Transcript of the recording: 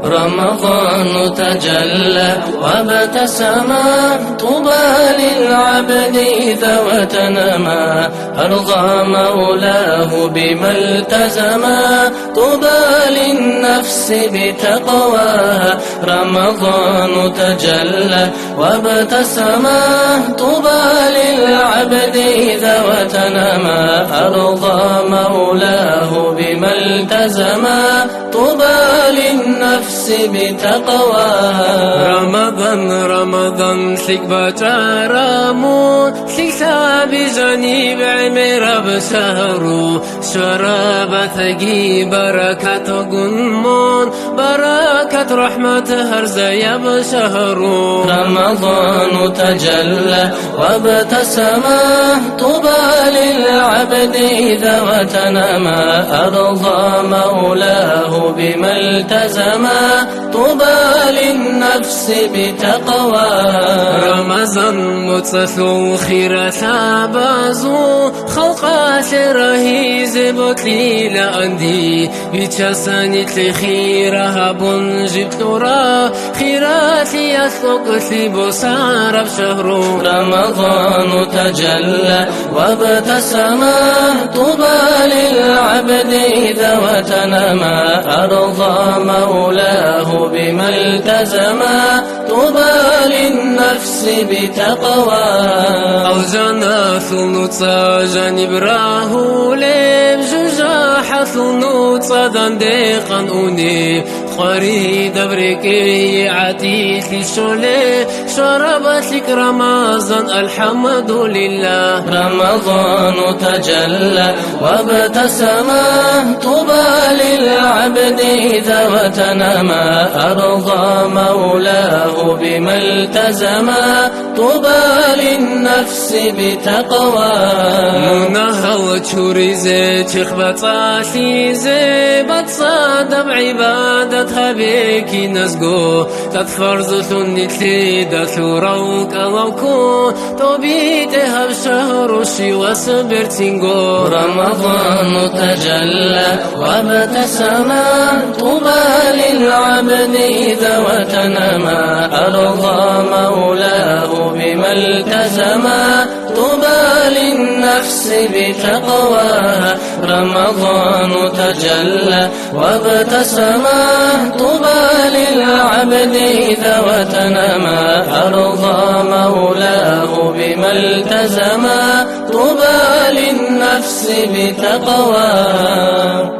رمضان تجلى وابتسم طوبى للعبد إذا وتنما أرضى مولاه بما التزم طوبى للنفس بتقواها رمضان تجلى وابتسم طوبى للعبد إذا وتنما أرضى مولاه بما التزم طوبى للنفس بتقواها رمضان سلك بچارامو سلك سابي جانب عمر بشهرو شرابتگی برکت گنمون برکت رحمت هر زیب شهرو رمضان تجلى وابتسم طوبى للعبد إذا وتنما أرضى مولاه بما التزم طوبى للنفس بتقواها رمضان متصلو خير ثابازو خلقا شرهي زبطلي لأندي بيتشاسانيت لخيرها بنجبت لورا خيراتي يسلق لي بصار بشهرو رمضان تجلى وابتسم طوبى للعبد إذا وتنما أرضى مولاه بما التزم طوبى للنفس بتقواها أوجانا ثنوتا جانب راهو لب جوجا ثنوتا دندقا أوني خريد بريكي عتيك شولي شربت لك رمضان الحمد لله رمضان تجلى وابتسم طوبى للعبد إذا وتنما أرضى مولاه بما التزم طوبى للنفس بتقواها منهل تشوريزي تخبط عسيزي بتصاد بعبادتها بيكي نسقو تتفرز ثنتلي دثوروك ألوكو توبيتها بشهر وشي وصبر تنقو رمضان تجلى وابتسم طوبى للعبد إذا وتنما أرضى مولاه بما التزم طوبى للنفس بتقواها رمضان تجلى وابتسم طوبى للعبد إذا وتنما أرضى مولاه بما التزم طوبى للنفس بتقواها